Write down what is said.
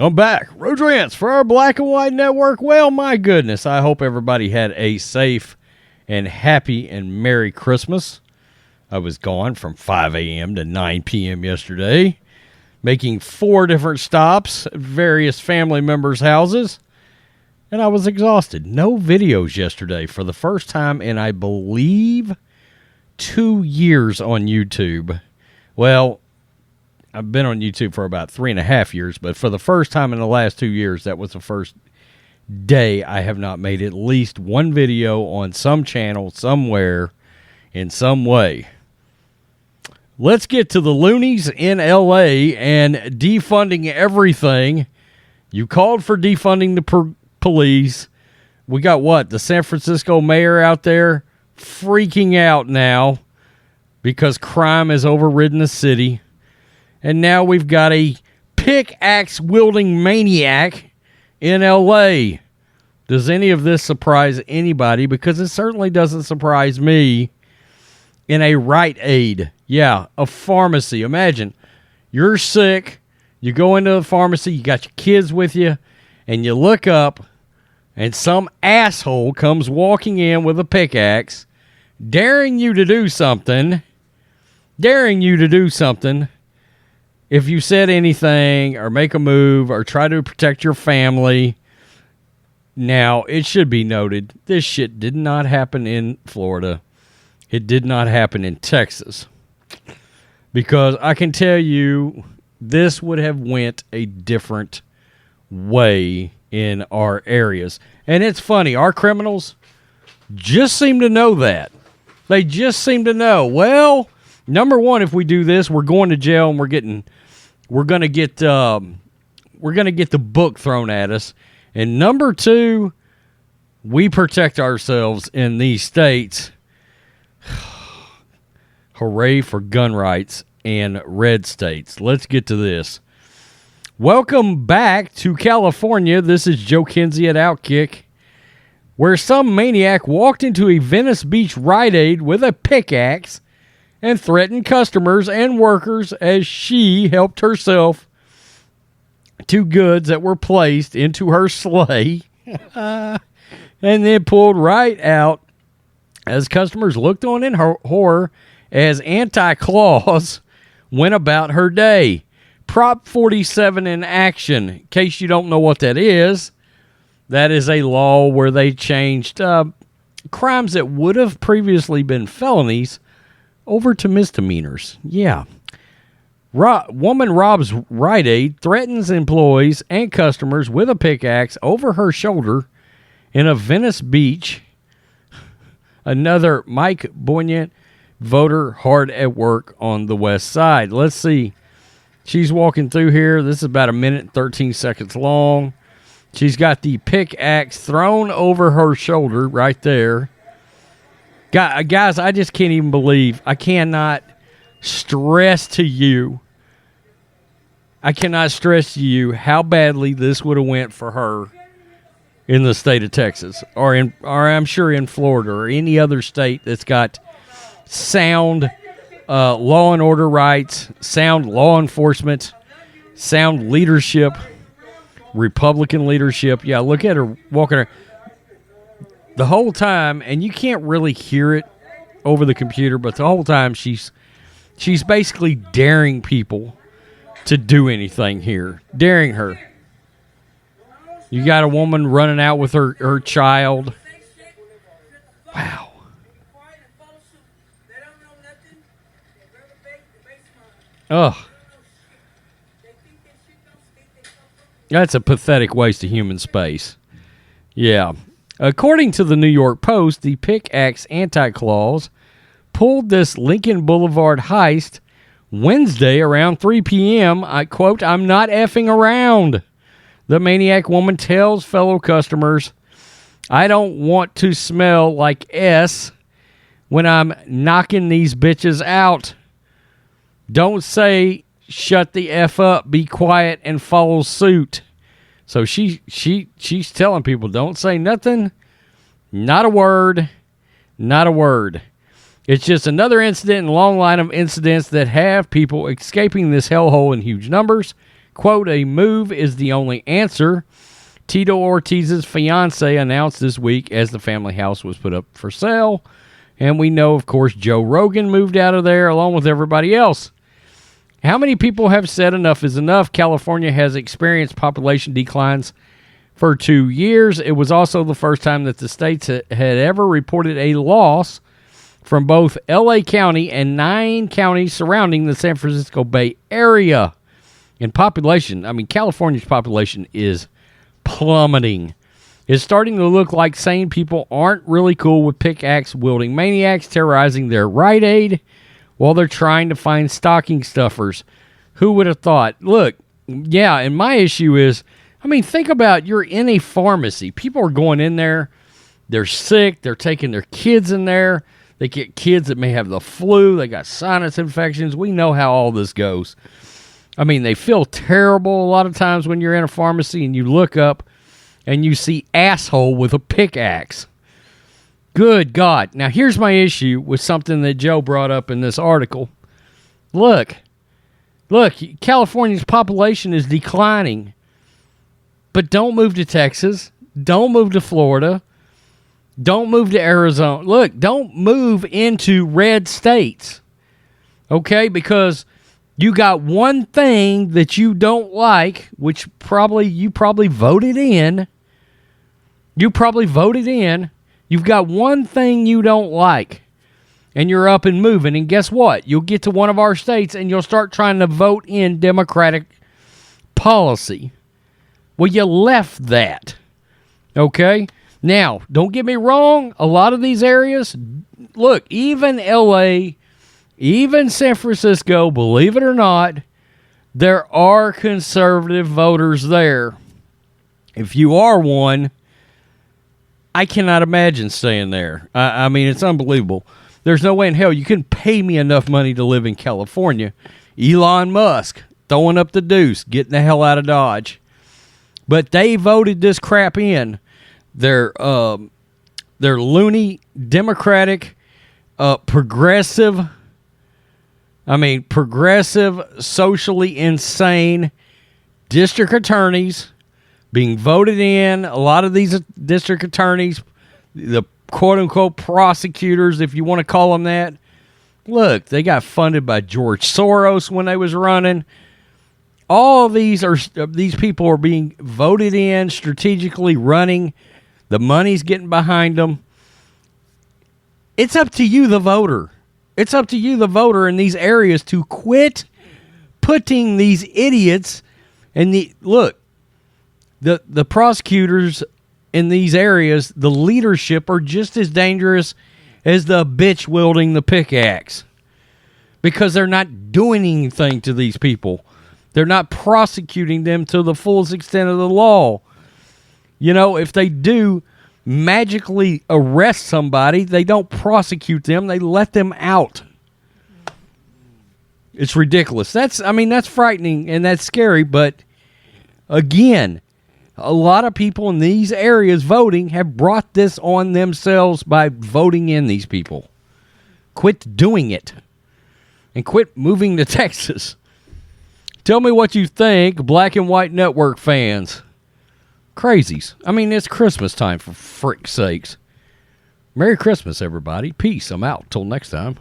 I'm back. Road Rants for our Black and White Network. Well, my goodness, I hope everybody had a safe and happy and Merry Christmas. I was gone from 5 a.m. to 9 p.m. yesterday, making 4 different stops at various family members' houses, and I was exhausted. No videos yesterday for the first time in, I believe, 2 years on YouTube. Well, I've been on YouTube for about 3.5 years, but for the first time in the last 2 years, that was the first day I have not made at least one video on some channel, somewhere, in some way. Let's get to the loonies in L.A. and defunding everything. You called for defunding the police. We got what? The San Francisco mayor out there freaking out now because crime has overridden the city. And now we've got a pickaxe wielding maniac in L.A. Does any of this surprise anybody? Because it certainly doesn't surprise me. In a Rite, yeah, a pharmacy. Imagine you're sick, you go into the pharmacy, you got your kids with you, and you look up, and some asshole comes walking in with a pickaxe, daring you to do something. If you said anything or make a move or try to protect your family. Now, it should be noted, this shit did not happen in Florida. It did not happen in Texas. Because I can tell you, this would have went a different way in our areas. And it's funny, our criminals just seem to know that. They just seem to know, well, number one, if we do this, we're going to jail and we're gonna get the book thrown at us. And number two, we protect ourselves in these states. Hooray for gun rights and red states. Let's get to this. Welcome back to California. This is Joe Kinsey at Outkick, where some maniac walked into a Venice Beach Rite Aid with a pickaxe and threatened customers and workers as she helped herself to goods that were placed into her sleigh and then pulled right out as customers looked on in horror as Santa Claus went about her day. Prop 47 in action. In case you don't know what that is a law where they changed crimes that would have previously been felonies over to misdemeanors. Yeah. Woman robs Rite Aid, threatens employees and customers with a pickaxe over her shoulder in a Venice Beach. Another Mike Boynant voter hard at work on the west side. Let's see. She's walking through here. This is about 1 minute and 13 seconds long. She's got the pickaxe thrown over her shoulder right there. Guys, I just can't even believe. I cannot stress to you how badly this would have went for her in the state of Texas, or I'm sure in Florida or any other state that's got sound law and order rights, sound law enforcement, sound leadership, Republican leadership. Yeah, look at her walking her the whole time, and you can't really hear it over the computer, but the whole time she's basically daring people to do anything here. Daring her. You got a woman running out with her child. Wow. Ugh. That's a pathetic waste of human space. Yeah. According to the New York Post, the pickaxe anti-clause pulled this Lincoln Boulevard heist Wednesday around 3 p.m. I quote, "I'm not effing around." The maniac woman tells fellow customers, "I don't want to smell like S when I'm knocking these bitches out. Don't say shut the F up, be quiet, and follow suit." So she's telling people, don't say nothing, not a word, not a word. It's just another incident in a long line of incidents that have people escaping this hellhole in huge numbers, Quote, a move is the only answer, Tito Ortiz's fiance announced this week as the family house was put up for sale. And we know, of course, Joe Rogan moved out of there along with everybody else. How many people have said enough is enough? California has experienced population declines for 2 years. It was also the first time that the states had ever reported a loss from both L.A. County and 9 counties surrounding the San Francisco Bay Area. In population, I mean, California's population is plummeting. It's starting to look like sane people aren't really cool with pickaxe wielding maniacs terrorizing their Rite Aid while they're trying to find stocking stuffers. Who would have thought? Look, yeah, and my issue is, I mean, think about, you're in a pharmacy. People are going in there. They're sick. They're taking their kids in there. They get kids that may have the flu. They got sinus infections. We know how all this goes. I mean, they feel terrible a lot of times when you're in a pharmacy and you look up and you see asshole with a pickaxe. Good God. Now, here's my issue with something that Joe brought up in this article. Look, California's population is declining. But don't move to Texas. Don't move to Florida. Don't move to Arizona. Look, don't move into red states. Okay? Because you got one thing that you don't like, which you probably voted in. You've got one thing you don't like, and you're up and moving. And guess what? You'll get to one of our states, and you'll start trying to vote in Democratic policy. Well, you left that. Okay? Now, don't get me wrong. A lot of these areas, look, even L.A., even San Francisco, believe it or not, there are conservative voters there. If you are one, I cannot imagine staying there. I mean, it's unbelievable. There's no way in hell you can pay me enough money to live in California. Elon Musk throwing up the deuce, getting the hell out of Dodge. But they voted this crap in. They're loony, Democratic, progressive, socially insane district attorneys being voted in. A lot of these district attorneys, the quote-unquote prosecutors, if you want to call them that, look, they got funded by George Soros when they was running. All of these people are being voted in, strategically running. The money's getting behind them. It's up to you, the voter. It's up to you, the voter, in these areas to quit putting these idiots in the... Look, the prosecutors in these areas, the leadership, are just as dangerous as the bitch wielding the pickaxe. Because they're not doing anything to these people. They're not prosecuting them to the fullest extent of the law. You know, if they do magically arrest somebody, they don't prosecute them. They let them out. It's ridiculous. That's frightening and that's scary. But again, a lot of people in these areas voting have brought this on themselves by voting in these people. Quit doing it. And quit moving to Texas. Tell me what you think, Black and White Network fans. Crazies. I mean, it's Christmas time, for frick's sakes. Merry Christmas, everybody. Peace. I'm out. Till next time.